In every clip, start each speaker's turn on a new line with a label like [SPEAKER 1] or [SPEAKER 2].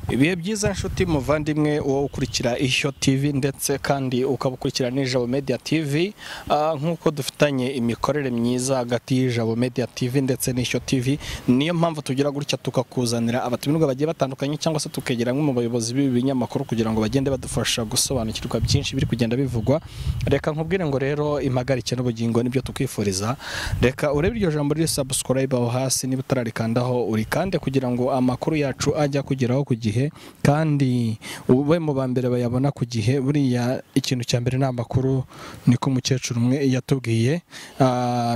[SPEAKER 1] Ibihe byiza nshuti muvandimwe wo ukurikira Ishyo TV ndetse kandi ukabukurikira n'Ijabo Media TV nkuko dufitanye imikorere myiza hagati y'Ijabo Media TV ndetse n'Ishyo TV, niyo mpamvu tugira gutya tukakuzanira abatumirwa bagiye batandukanye cyangwa se tukegera mu bayobozi b'ibinyamakuru kugira ngo bagende badufasha gusobanukirwa byinshi biri kugenda bivugwa. Reka nkubwire ngo rero impagarike n'ubugingo nibyo tukwifuriza. Reka urebe iryo jambo riri subscribe aho hasi niba utararikandaho urikande kugira ngo amakuru yacu ajya kugeraho ku gihe kandi ube mu bambere bayabona ku gihe. Buriya ikintu cya mbere n'amakuru niko umukecuru umwe yatubwiye,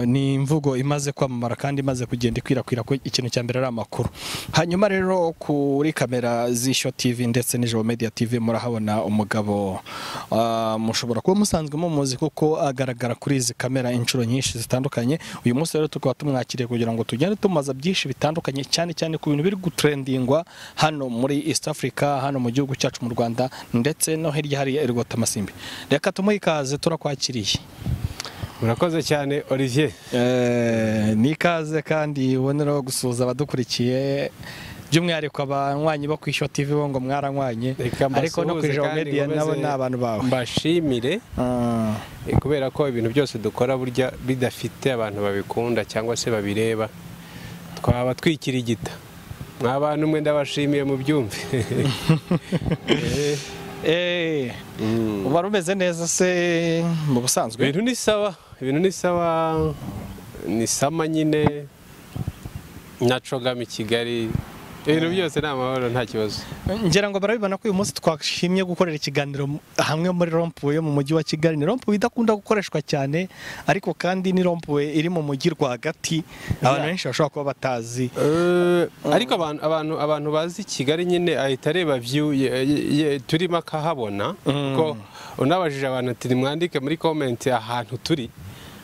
[SPEAKER 1] ni imvugo imaze kwamamara kandi imaze kugenda ikwirakwira ko ikintu cya mbere ari amakuru. Hanyuma rero kuri kamera z'Ishyo TV ndetse n'Ijabo Media TV murahabona umugabo mushobora kuba musanzwe mumuzi kuko agaragara kuri izi kamera inshuro nyinshi zitandukanye. Uyu munsi rero tukaba tumwakiriye kugira ngo tugende tumaza byinshi bitandukanye cyane cyane ku bintu biri gutrendingwa hano muri East Africa, hano mu gihugu cyacu mu Rwanda ndetse no hirya hari Erigota Masimbi. Reka tumuhe ikaze, turakwakiriye.
[SPEAKER 2] Murakoze cyane Olivier.
[SPEAKER 1] Ni ikaze kandi uboneraho gusuhuza abadukurikiye by'umwihariko abanywanyi bo kw'Ishyo TV bo ngo mwaranywanye, ariko no kw'Ijabo Media nabo ni abantu bawe.
[SPEAKER 2] Mbashimire kubera ko ibintu byose dukora burya bidafite abantu babikunda cyangwa se babireba twaba twikirigita. Mw'abantu mwe ndabashimiye mu byumve.
[SPEAKER 1] Uba rumeze neza se mu busanzwe?
[SPEAKER 2] Ibintu ni sawa, ni sama nyine nacogama i Kigali, ibintu byose ni amahoro nta kibazo.
[SPEAKER 1] Ngira ngo barabibona ko uyu munsi twashimye gukorera ikiganiro hamwe muri rompuwe yo mu mujyi wa Kigali. Ni rompuwe idakunda gukoreshwa cyane ariko kandi ni rompuwe iri mu mujyi rwagati abantu benshi bashobora kuba batazi.
[SPEAKER 2] Ariko abantu bazi Kigali nyine ahita areba view turimo akahabona ko unabajije abantu ati mwandike muri comment ahantu turi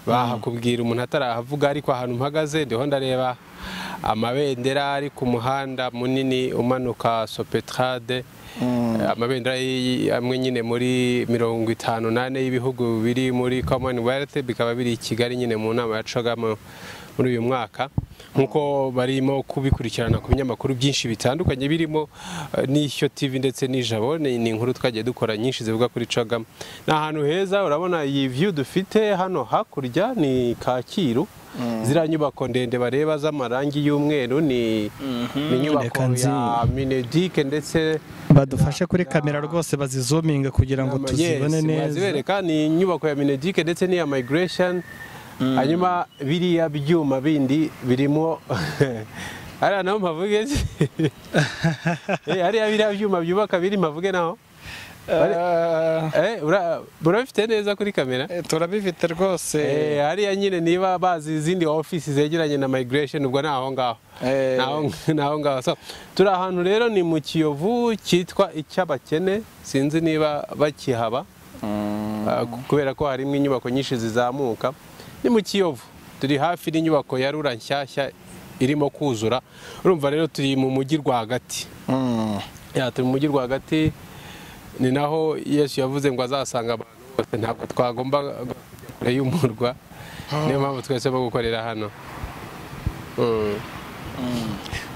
[SPEAKER 2] bahakubwira umuntu atarahavuga, ariko ahantu mpagaze ndiho ndareba amabendera ari ku muhanda munini umanuka Sopetrade, amabendera amwe nyine muri 58 y'ibihugu biri muri Commonwealth bikaba biri i Kigali nyine mu nama yacagamo muri uyu mwaka, nkuko barimo kubikurikirana ku binyamakuru byinshi bitandukanye birimo n'Ishyo TV ndetse n'Ijabo. Ni inkuru twagiye dukora nyinshi zivuga kuri Cagamo. Ni ahantu heza, urabona iyi view dufite hano hakurya ni Kacyiru. Zira nyubako ndende bareba z'amarangi y'umweru ni nyubako ya Imodoka ndetse
[SPEAKER 1] badufashe kuri kamera rwose bazizominga kugira ngo tuzibone neza.
[SPEAKER 2] Zibereka ni inyubako ya Imodoka ndetse n'iya Migration. Hanyuma biriya byuma bindi birimo ariya naho mpavuge ariya biriya byuma byubaka biri mpavuge naho urabifite neza kuri kamera?
[SPEAKER 1] Turabifite rwose.
[SPEAKER 2] Hariya nyine niba bazi izindi ofisi zegeranye na Migration ubwo naho ngaho naho ngaho. So turi ahantu rero ni mu Kiyovu cyitwa icy'abakene, sinzi niba bakihaba kubera ko harimo inyubako nyinshi zizamuka. Ni mu Kiyovu, turi hafi n'inyubako ya Rura nshyashya irimo kuzura. Urumva rero turi mu mujyi rwagati. Turi mu mujyi rwagati, ni naho Yesu yavuze ngo azasanga abantu bose, ntabwo twagomba kure y'umurwa, niyo mpamvu twese bo gukorera hano.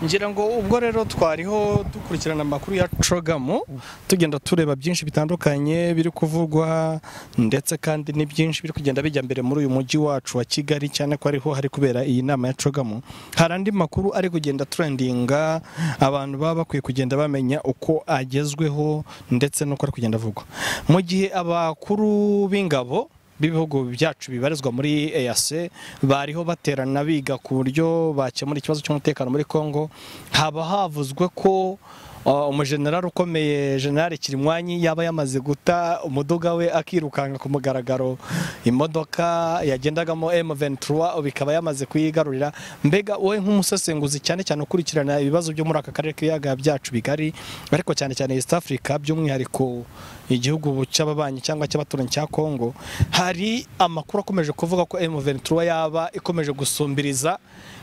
[SPEAKER 1] Ngira ngo ubwo rero twariho dukurikirana amakuru ya Cagamo tugenda tureba byinshi bitandukanye biri kuvugwa ndetse kandi ni byinshi biri kugenda bijya mbere muri uyu mujyi wacu wa Kigali, cyane ko ariho hari kubera iyi nama ya Cagamo. Hari andi makuru ari kugenda trendinga abantu baba bakwiye kugenda bamenya uko agezweho ndetse nuko ari kugenda avugwa, mu gihe abakuru b'ingabo b'ibihugu byacu bibarizwa muri EAC bariho baterana biga ku buryo bakemura ikibazo cy'umutekano muri Kongo. Haba havuzwe ko umujenerali ukomeye General Kirimwanyi yaba yamaze guta umuduga we akirukanka ku mugaragaro, imodoka yagendagamo M23 bikaba yamaze kuyigarurira. Mbega wowe nk'umusesenguzi cyane cyane ukurikirana ibibazo byo muri aka karere k'ibiyaga byacu bigari ariko cyane cyane East Africa by'umwihariko igihugu cy'ababanyi cyangwa cy'abaturanyi cya Kongo, hari amakuru akomeje kuvuga ko M23 yaba ikomeje gusumbiriza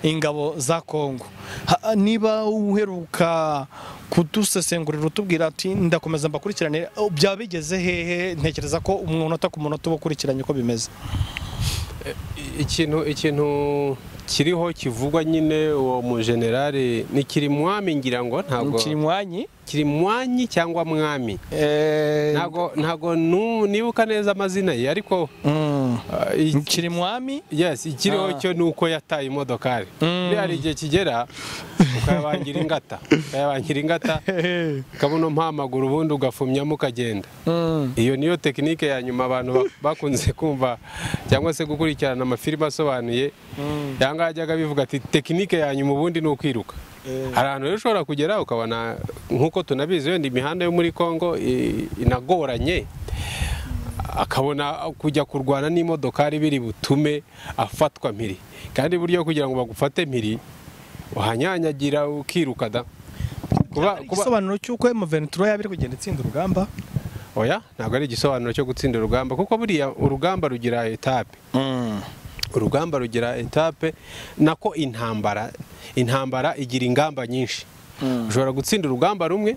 [SPEAKER 1] ingabo za Kongo. Niba uheruka kudusesengurira utubwira ati ndakomeza mbakurikirane, byaba bigeze hehe? Ntekereza ko umunota ku munota ukurikiranye ko bimeze.
[SPEAKER 2] ikintu kiriho kivugwa nyine uwo mu generale ni Kirimwami ngira ngo ntabwo Kirimwanyi cyangwa mwami ntabwo nibuka neza amazina ye ariko
[SPEAKER 1] Kirimwami
[SPEAKER 2] yes ikiriho cyo nuko yataye imodokari hari igihe kigera ukayabangira ingata kabuno mpamaguru ubundi ugafumyamo ukagenda iyo niyo tekinike ya nyuma abantu bakunze kumva cyangwa se gukurikirana amafilime asobanuye yanga ajyaga bivuga ati tekinike ya nyuma ubundi ni ukwiruka hari ahantu rero ushobora kugera ukabona nk'uko tunabizi wenda imihanda yo muri Kongo inagoranye akabona kujya kurwana n'imodokari biri butume afatwa mpiri kandi buryo kugira ngo bagufate mpiri uhanyanyagira ukiruka da
[SPEAKER 1] igisobanuro cy'uko M23 yabiri kugenda itsinda urugamba
[SPEAKER 2] oya ntabwo ari igisobanuro cyo gutsinda urugamba kuko buriya urugamba rugira etape nako intambara igira ingamba nyinshi ushobora gutsinda urugamba rumwe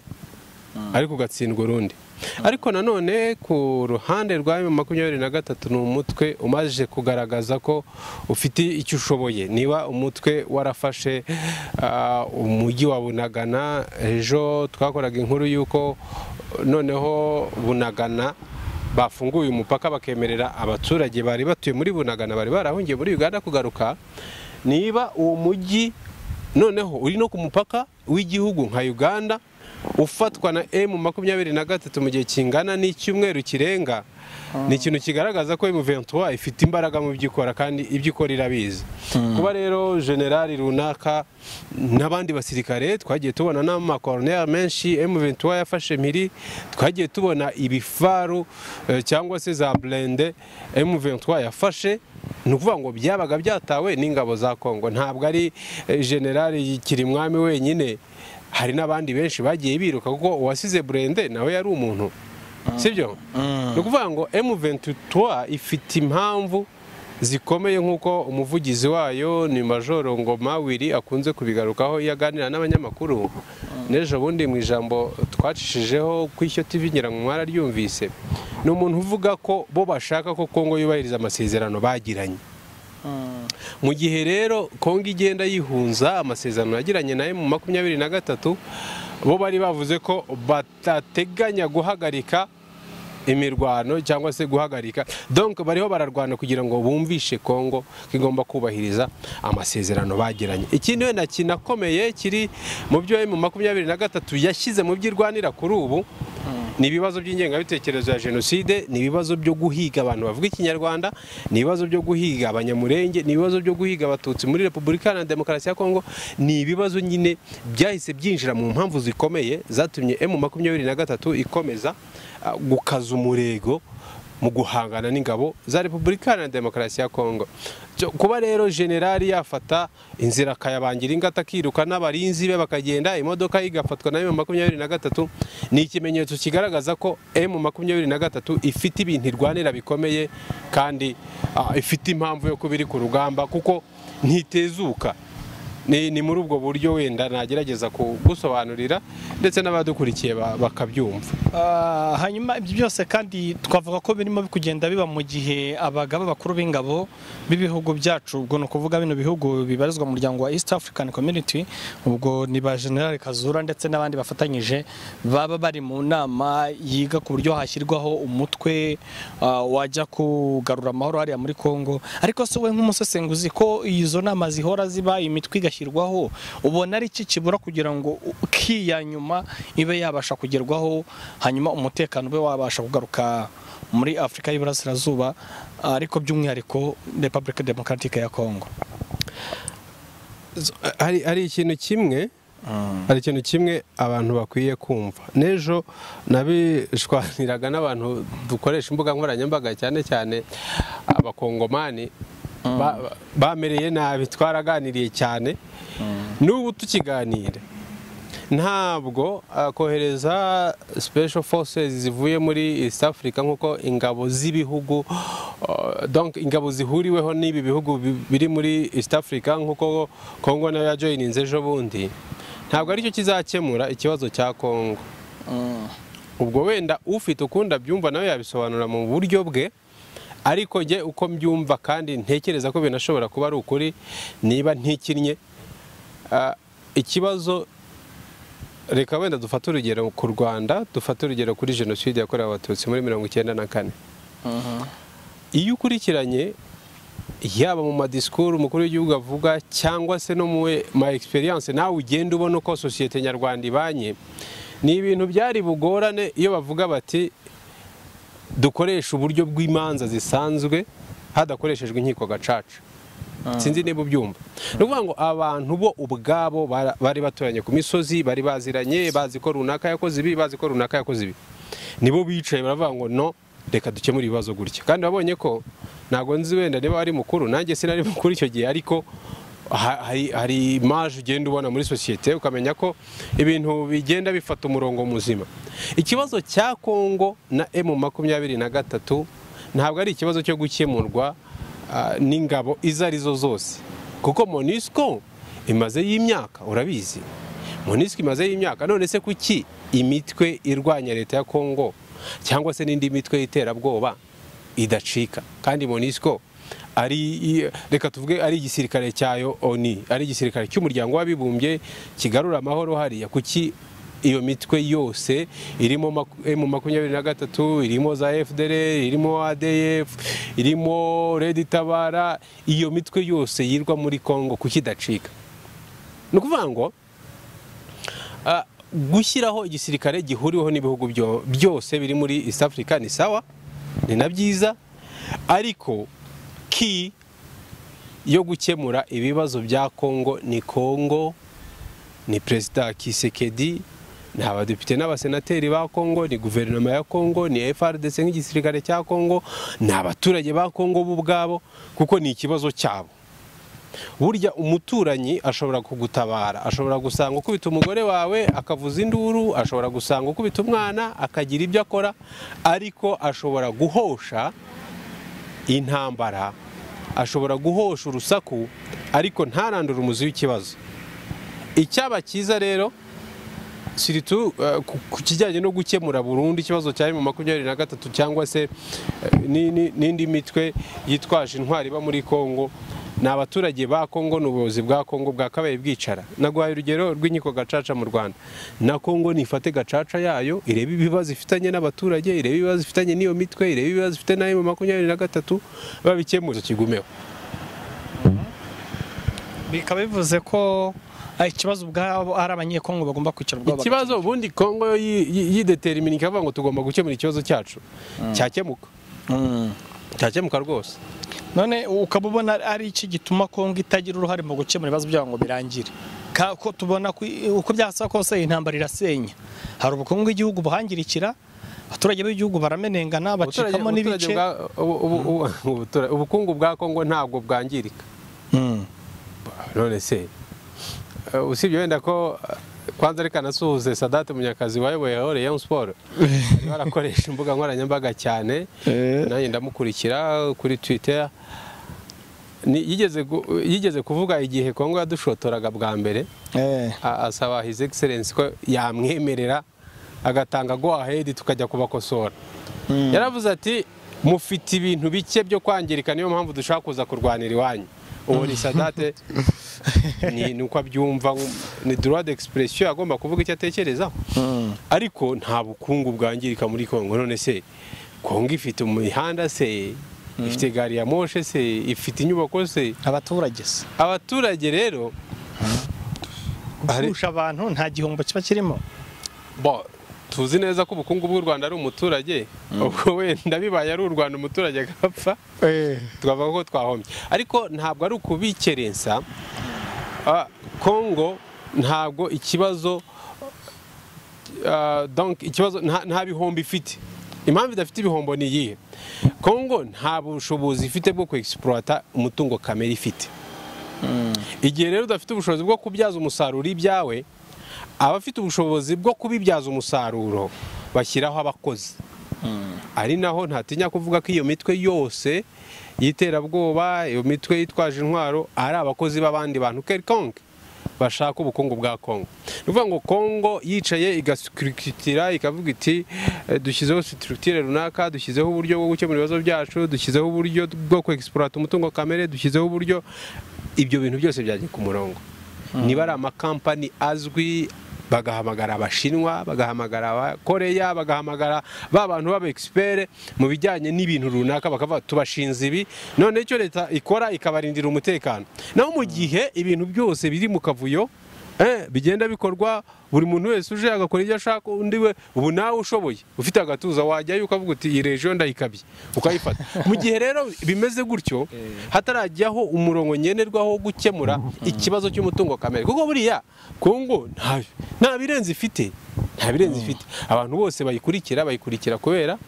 [SPEAKER 2] ariko ugatsindwa urundi ariko nanone ku ruhande rwa M23 ni umutwe umaze kugaragaza ko ufite icyo ushoboye niba umutwe warafashe umujyi wa Bunagana ejo twakoraga inkuru y'uko noneho Bunagana bafunguye umupaka bakemerera abaturage bari batuye muri Bunagana bari barahungiye muri Uganda kugaruka niba uwo mujyi noneho uri no ku mupaka w'igihugu nka Uganda ufatwa na M23 mu gihe kingana n'icyumweru kirenga ni ikintu kigaragaza ko M23 ifite imbaraga mu byikora kandi ibyikora irabizi kuba rero generali runaka n'abandi basirikare twagiye tubona n'amakornel menshi M23 yafashe mpiri twagiye tubona ibifaru cyangwa se za blende M23 yafashe nukuvuga ngo byabaga byatawe n'ingabo za Kongo ntabwo ari generali Kirimwami wenyine hari n'abandi benshi bagiye biruka kuko uwasize Brende nawe yari umuntu sibyo nukuvuga ngo M23 ifite impamvu zikomeye nk'uko umuvugizi wayo ni Majoro Ngoma Wiri akunze kubigarukaho yaganira n'abanyamakuru nejo bundi mu ijambo twacishijeho kw'icyo TV ngira ngo mwara ryumvise ni umuntu uvuga ko bo bashaka ko Kongo yubahiriza amasezerano bagiranye mu gihe rero Kongo igenda yihunza amasezerano yagiranye na M23 bo bari bavuze ko batateganya guhagarika imirwano cyangwa se guhagarika donc bariho bararwana kugira ngo bumvishe Kongo kigomba kubahiriza amasezerano bagiranye ikindi wenda kinakomeye kiri mu byo M23 yashyize mu byirwanira kuri ubu ni ibibazo by'ingengabitekerezo ya jenoside ni ibibazo byo guhiga abantu bavuga ikinyarwanda ni ibibazo byo guhiga abanyamurenge ni ibibazo byo guhiga abatutsi muri Repubulika Iharanira Demokarasi ya Kongo ni ibibazo nyine byahise byinjira mu mpamvu zikomeye zatumye M23 ikomeza gukaza umurego mu guhangana n'ingabo za Repubulika Iharanira Demokarasi ya Kongo kuba rero generali yafata inzira akayabangira ingata kiruka n'abarinzi be bakagenda imodoka igafatwa na M23 ni ikimenyetso kigaragaza ko M23 ifite ibintu irwanira bikomeye kandi ifite impamvu yo kubiri ku rugamba kuko ntitezuka ni muri ubwo buryo wenda nagerageza kugusobanurira ndetse n'abadukurikiye bakabyumva
[SPEAKER 1] hanyuma ibyo byose kandi twavuga ko birimo kugenda biba mu gihe abagaba bakuru b'ingabo b'ibihugu byacu ubwo no kuvuga bino bihugu bibarizwa mu muryango wa East African Community ubwo ni ba General Kazura ndetse n'abandi bafatanyije baba bari mu nama yiga ku buryo hashyirwaho umutwe wajya kugarura amahoro hariya muri Kongo ariko se we nk'umusesenguzi ko izo nama zihora ziba imitwe igashyirwaho ubona ari iki kibura kugira ngo kiya nyuma ibe yabasha kugerwaho hanyuma umutekano ube wabasha kugaruka muri Afrika y'Iburasirazuba ariko by'umwihariko Republic Democratic ya Kongo
[SPEAKER 2] hari ikintu kimwe abantu bakwiye kumva nejo nabishwaniraga n'abantu dukoresha imbuga nkoranyambaga cyane cyane abakongomani bamereye nabi twaraganiriye cyane n'ubu tukiganira ntabwo kohereza special forces zivuye muri East Africa nkuko ingabo z'ibihugu donc ingabo zihuriweho n'ibi bihugu biri muri East Africa nkuko Kongo nayo yajoininze ejo bundi ntabwo aricyo kizakemura ikibazo cya Kongo ubwo wenda ufite ukunda byumva nawe yabisobanura mu buryo bwe ariko nge uko mbyumva kandi ntekereza ko binashobora kuba ari ukuri niba ntikinnye ikibazo. Reka wenda dufate urugero ku Rwanda, dufate urugero kuri jenoside yakorewe abatutsi muri 1994. Iyo ukurikiranye yaba mu madisikuru umukuru w'igihugu avuga cyangwa se no mu ma experience nawe ugenda ubona uko sosiyete nyarwanda ibanye, ni ibintu byari bugorane iyo bavuga bati dukoresha uburyo bw'imanza zisanzwe hadakoreshejwe inkiko gacaca. Sinzi niba ubyumva. No kuvuga ngo abantu bo ubwabo bari baturanye ku misozi, bari baziranye, bazi ko runaka yakoze ibi, bazi ko runaka yakoze ibi, nibo bicaye baravuga ngo no, reka dukemure ibibazo gutya. Kandi babonye ko ntago nzi wenda niba ari mukuru, nanjye sinari mukuru icyo gihe, ariko hari image ugenda ubona muri sosiyete ukamenya ko ibintu bigenda bifata umurongo muzima. Ikibazo cya Kongo na M23 ntabwo ari ikibazo cyo gukemurwa n'ingabo izo arizo zose, kuko MONUSCO imaze y'imyaka, urabizi MONUSCO imaze y'imyaka. None se kuki imitwe irwanya leta ya Kongo cyangwa se n'indi mitwe y'iterabwoba idacika? Kandi MONUSCO ari, reka tuvuge, ari igisirikare cyayo ONU, ari igisirikare cy'umuryango w'abibumbye kigarura amahoro hariya. Kuki iyo mitwe yose irimo M23, irimo za FDL, irimo ADF, irimo Red Tabara, iyo mitwe yose yirwa muri Kongo kuki idacika? Ni ukuvuga ngo gushyiraho igisirikare gihuriweho n'ibihugu byose biri muri East Africa ni sawa, ni na byiza, ariko ki yo gukemura ibibazo bya Kongo ni Kongo, ni Perezida Tshisekedi, ni abadepite n'abasenateri ba Kongo, ni guverinoma ya Kongo, ni Fardc nk'igisirikare cya Kongo, ni abaturage ba Kongo bo ubwabo, kuko ni ikibazo cyabo. Burya umuturanyi ashobora kugutabara, ashobora gusanga ukubita umugore wawe akavuza induru, ashobora gusanga ukubita umwana akagira ibyo akora, ariko ashobora guhosha intambara, ashobora guhosha urusaku, ariko ntarandure umuzi w'ikibazo. Icyaba cyiza rero siritu ku kijyanye no gukemura burundu ikibazo cya M23 cyangwa se n'indi mitwe yitwaje intwari ba muri Kongo, ni abaturage ba Kongo n'ubuyobozi bwa Kongo bwakabaye bwicara. Naguhaye urugero rw'inkiko gacaca mu Rwanda, na Kongo nifate gacaca yayo, irebe ibibazo ifitanye n'abaturage, irebe ibibazo ifitanye n'iyo mitwe, irebe ibibazo ifite na M23, babikemuza kigumeho.
[SPEAKER 1] Bikaba bivuze ko ikibazo ubwabo ari abanyekongo bagomba kwicara ubwabo.
[SPEAKER 2] Ikibazo ubundi Kongo yidetermine ikavuga ngo tugomba gukemura ikibazo cyacu, cyakemuka. Cyakemuka rwose.
[SPEAKER 1] None ukabubona ari iki gituma Kongo itagira uruhare mu gukemura ibibazo byabo ngo birangire? Ko tubona uko byasa kose intambara irasenya, hari ubukungu bw'igihugu buhangirikira, abaturage b'igihugu baramenengana, bacikamo n'ibice.
[SPEAKER 2] Ubukungu bwa Kongo ntabwo bwangirika. None se usibye wenda ko kwanza reka nasuhuze Sadate Munyakazi wayoboye Rayon Sport, barakoresha imbuga nkoranyambaga cyane, nanjye ndamukurikira kuri Twitter. Yigeze kuvuga igihe Kongo yadushotoraga bwa mbere, asaba His Excellency ko yamwemerera agatanga go ahead tukajya kubakosora. Yaravuze ati mufite ibintu bike byo kwangirika, niyo mpamvu dushaka kuza kurwanira iwanyu. Uwo ni Sadate, ni uko abyumva, ni droit d'expression, agomba kuvuga icyo atekerezaho. Ariko nta bukungu bwangirika muri Kongo. None se Kongo ifite imihanda se, ifite gari ya moshe se, ifite inyubako se, abaturage rero
[SPEAKER 1] gufusha abantu nta gihombo kiba kirimo.
[SPEAKER 2] Tuzi neza ko ubukungu bw'u Rwanda ari umuturage, ubwo wenda bibaye ari u Rwanda umuturage agapfa, twavuga ko twahombye. Ariko ntabwo ari ukubikerensa. Kongo ntabwo ikibazo nta bihombo ifite. Impamvu idafite ibihombo ni iyihe? Kongo nta bushobozi ifite bwo kwexploita umutungo kamere ifite. Igihe rero udafite ubushobozi bwo kubyaza umusaruro ibyawe, abafite ubushobozi bwo kubibyaza umusaruro bashyiraho abakozi. Ari naho ntatinya kuvuga ko iyo mitwe yose yiterabwoba, iyo mitwe yitwaje intwaro ari abakozi b'abandi bantu quelconque. bashaka ubukungu bwa Kongo. Nuvuga ngo Kongo yicaye igastrukitira ikavuga iti dushyizeho structure runaka, dushyizeho uburyo bwo gukemura ibibazo byacu, dushyizeho uburyo bwo kwexploit umutungo kamere, dushyizeho uburyo, ibyo bintu byose byagiye ku murongo. Niba ari amakampani azwi, bagahamagara abashinwa, bagahamagara abakoreya, bagahamagara ba bantu baba expert mu bijyanye n'ibintu runaka, bakavuga tubashinze ibi, none icyo leta ikora ikabarindira umutekano. Naho mu gihe ibintu byose biri mu kavuyo bigenda bikorwa, buri muntu wese uje agakora ibyo ashaka, undi we ubu nawe ushoboye ufite agatuza wajyayo ukavuga uti iyi region ndayikabye ukayifata. Mu gihe rero bimeze gutyo, hatarajyaho umurongo nyenerwaho gukemura ikibazo cy'umutungo kamere, kuko buriya Kongo nta birenze ifite, abantu bose bayikurikira kubera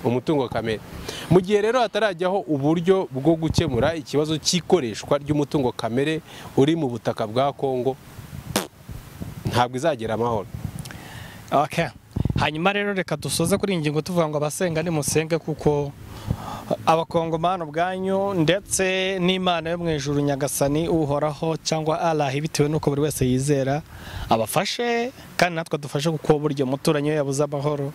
[SPEAKER 2] umutungo kamere. Mu gihe rero hatarajyaho uburyo bwo gukemura ikibazo cy'ikoreshwa ry'umutungo kamere uri mu butaka bwa Kongo, ntabwo izagera amahoro.
[SPEAKER 1] Okay. Hanyuma rero reka dusoze kuri ingingo tuvuga ngo abasenga ni musenge, kuko abakongomano ubwanyu ndetse n'Imana yo mu ijuru Nyagasani uhoraho cyangwa Allah, bitewe nuko buri wese yizera, abafashe kandi natwe dufashe, kuko buryo umuturanyi we yabuze amahoro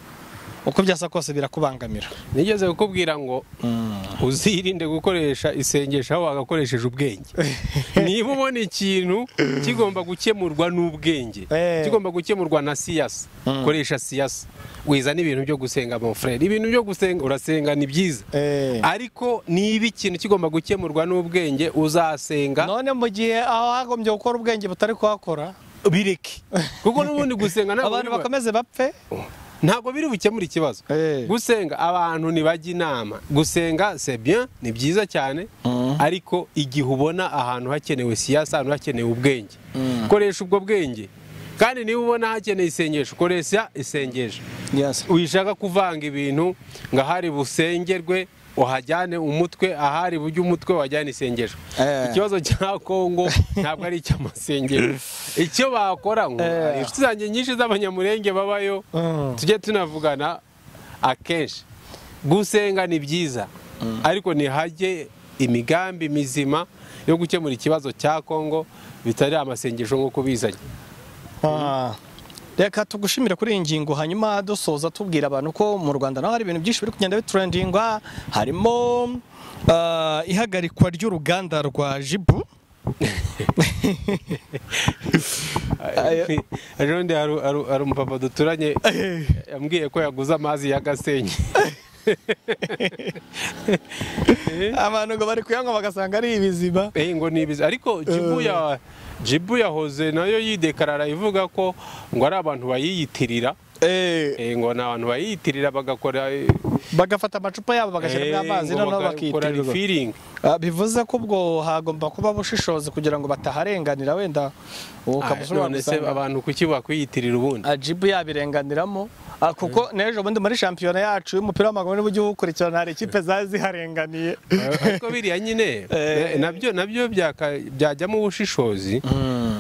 [SPEAKER 1] uko byasa kose birakubangamira.
[SPEAKER 2] Nigeze kukubwira ngo uzirinde gukoresha isengesho aho wagakoresheje ubwenge. Niba ubona ikintu kigomba gukemurwa n'ubwenge, kigomba gukemurwa na siyasa, koresha siyasa. Wiza n'ibintu byo gusenga mon frère, ibintu byo gusenga urasenga ni byiza, ariko niba ikintu kigomba gukemurwa n'ubwenge uzasenga. None
[SPEAKER 1] mu gihe aho hagombye gukora ubwenge butari kuhakora,
[SPEAKER 2] bireke, kuko n'ubundi gusenga
[SPEAKER 1] abantu bakomeze bapfe,
[SPEAKER 2] ntabwo biri bukemura ikibazo. Gusenga abantu ntibajya inama, gusenga c'est bien, ni byiza cyane, ariko igihe ubona ahantu hakenewe siyasa, ahantu hakenewe ubwenge, koresha ubwo bwenge. Kandi niba ubona hakeneye isengesho, koresha isengesho. Wishaka kuvanga ibintu ngo ahari busengerwe uhajyane umutwe, ahari buryo umutwe wajyana isengesho. Ikibazo cya Kongo ntabwo ari icy'amasengesho. Icyo bakora ngo inshuti zanjye nyinshi z'abanyamurenge babayo, tujye tunavugana akenshi, gusenga ni byiza, ariko ntihajye imigambi mizima yo gukemura ikibazo cya Kongo bitari amasengesho nk'uko bizanye.
[SPEAKER 1] Reka tugushimire kuri iyi ngingo, hanyuma dusoza tubwira abantu ko mu Rwanda naho hari ibintu byinshi biri kugenda bitrendingwa, harimo ihagarikwa ry'uruganda rwa Jibu.
[SPEAKER 2] Ajonde ari umupapa duturanye yambwiye ko yaguze amazi ya Gasenyi.
[SPEAKER 1] Abantu ngo bari kuyanywa bagasanga ari ibizima.
[SPEAKER 2] Ngo ni ibizi, ariko Jibu yahoze nayo yidekarara ivuga ko ngo ari abantu bayiyitirira. Ngo ni abantu bayiyitirira
[SPEAKER 1] bagafata amacupa yabo bagashyiramo amazi noneho bakiyitirira. Bivuze ko ubwo hagomba kuba bushishozi kugira ngo bataharenganira, wenda
[SPEAKER 2] none se abantu kuki bakwiyitirira ubundi.
[SPEAKER 1] Jibu yabirenganiramo, kuko n'ejo bundi muri shampiyona yacu y'umupira w'amaguru niba ugiye ukurikirana hari ikipe zari ziharenganiye.
[SPEAKER 2] Ariko biriya nyine nabyo byajyamo ubushishozi,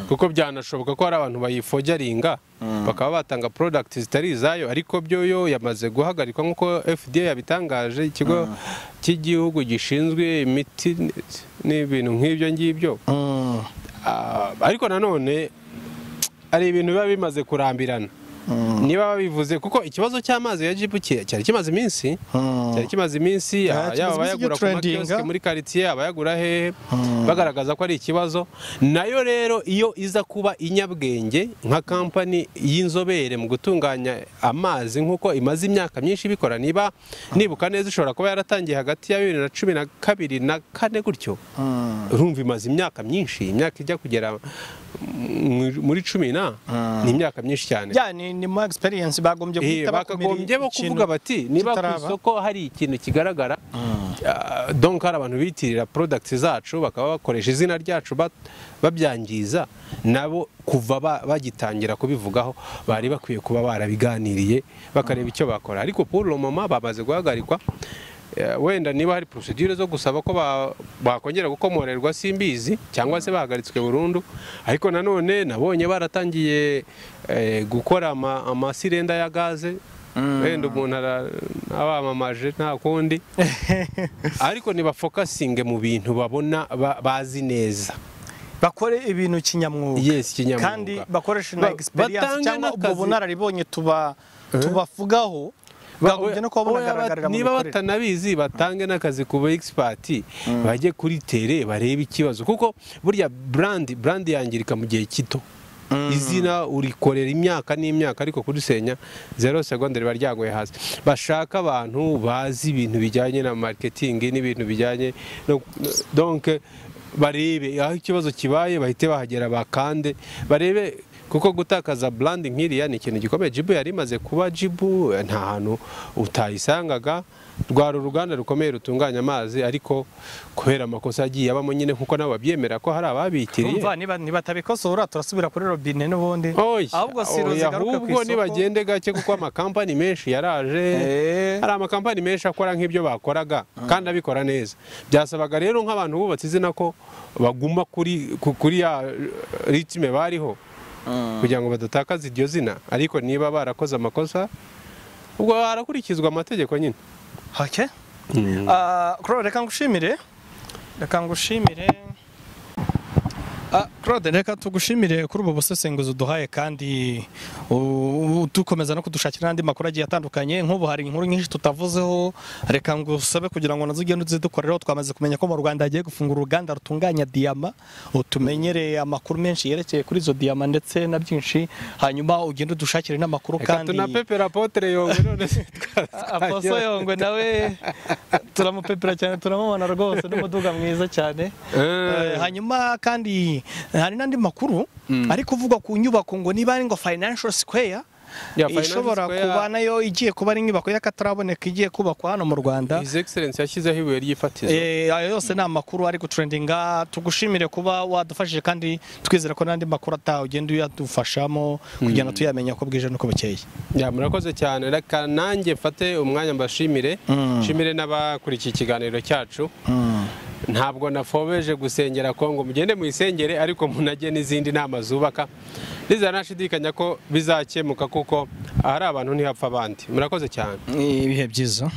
[SPEAKER 2] kuko byanashoboka ko hari abantu bayifojyaringa bakaba batanga product zitari izayo, ariko byo yo yamaze guhagarikwa nk'uko FDA yabitangaje, ikigo cy'igihugu gishinzwe imiti n'ibintu nk'ibyo ngibyo. Ariko nanone ari ibintu biba bimaze kurambirana. Niba babivuze, kuko ikibazo cy'amazi ya Jibu cyari kimaze iminsi, yaba bayagura ku makioske muri quartier, abayagura hehe, bagaragaza ko ari ikibazo. Nayo rero iyo iza kuba inyabwenge nka company y'inzobere mu gutunganya amazi nk'uko imaze imyaka myinshi ibikora, nibuka neza ishobora kuba yaratangiye hagati ya 2012 na 4 gutyo, urumva imaze imyaka myinshi, imyaka ijya kugera muri 10 ni imyaka myinshi cyane.
[SPEAKER 1] Ni mu experience bagombye
[SPEAKER 2] kuvuga bati niba ku isoko hari ikintu kigaragara, donc hari abantu bitirira products zacu bakaba bakoresha izina ryacu babyangiza, nabo kuva bagitangira kubivugaho bari bakwiye kuba barabiganiriye bakareba icyo bakora. Ariko pour le moment bamaze guhagarikwa. Wenda niba hari procedure zo gusaba ko bakongera gukomorerwa simbizi, cyangwa se bahagaritswe burundu. Ariko nanone nabonye baratangiye gukora amasirenda ya gaze, wenda umuntu abamamaje nta kundi. Ariko niba focusing mu bintu babona bazi neza.
[SPEAKER 1] bakore ibintu kinyamwuga.
[SPEAKER 2] Yes, kinyamwuga.
[SPEAKER 1] Kandi bakoresha na experience cyangwa ubwo bunararibonye tubavugaho.
[SPEAKER 2] Niba batanabizi batange n'akazi ku ba expert bajye kuri tere barebe ikibazo kuko burya brand yangirika mu gihe kito. Izina urikorera imyaka n'imyaka ariko kudusenya 0 seconde baryangoye hasi. Bashaka abantu bazi ibintu bijyanye na marketing n'ibintu bijyanye donc barebe aho ikibazo kibaye bahite bahagera bakande barebe kuko gutakaza branding nkiriya ni ikintu gikomeye. Jibu yari imaze kuba Jibu nta hantu utayisangaga rwara uruganda rukomeye rutunganya amazi ariko kubera amakosa yagiye abamo nyine kuko nabo babyemera ko hari ababitiriye.
[SPEAKER 1] Umva niba tabikosora turasubira kuri robine n'ubundi ahubwo
[SPEAKER 2] sirozigaruka ku isoko nibagende gake kuko amakampani menshi yaraje hari amakampani menshi akora nk'ibyo bakoraga kandi abikora neza. Byasabaga rero nk'abantu bubatse izina ko baguma kuri ya ritme bariho kugira ngo badatakaza iryo zina ariko niba barakoze amakosa ubwo harakurikizwa amategeko nyine.
[SPEAKER 1] Okay. Reka ngushimire. Claude, reka tugushimire kuri ubu busesenguzi duhaye kandi dukomeza no kudushakira andi makuru agiye atandukanye. Nk'ubu hari inkuru nyinshi tutavuzeho, reka ngusabe kugira ngo nazo ugende uzidukorereho. Twamaze kumenya ko mu Rwanda hagiye gufungura uruganda rutunganya diyama, utumenyereye amakuru menshi yerekeye kuri izo diyama ndetse na byinshi, hanyuma ugende udushakire n'amakuru kandi
[SPEAKER 2] tunapepera Apotre Yongwe none
[SPEAKER 1] Aposo Yongwe nawe turamupepera cyane, turamubona rwose n'umuduga mwiza cyane. Hanyuma kandi hari nandi makuru ari kuvugwa ku nyubako ngo niba ari ngo Financial Square ishobora kuba nayo igiye kuba ari inyubako y'akataraboneka igiye kubakwa hano mu Rwanda.
[SPEAKER 2] His Excellency yashyizeho ibuye ry'ifatizo.
[SPEAKER 1] Ayo yose ni amakuru ari gutrendinga. Tugushimire kuba wadufashije kandi twizera ko nandi makuru ugenda uyadufashamo kugira ngo tuyamenye ko bwije nuko bukeye.
[SPEAKER 2] Murakoze cyane. Reka nanjye mfate umwanya mbashimire n'abakurikiye ikiganiro cyacu. Ntabwo nafobeje gusengera Kongo mugende mu isengere ariko munajye n'izindi nama zubaka nizanashidikanya ko bizakemuka kuko ari abantu ntihapfa abandi. Murakoze cyane.
[SPEAKER 1] Ibihe byiza.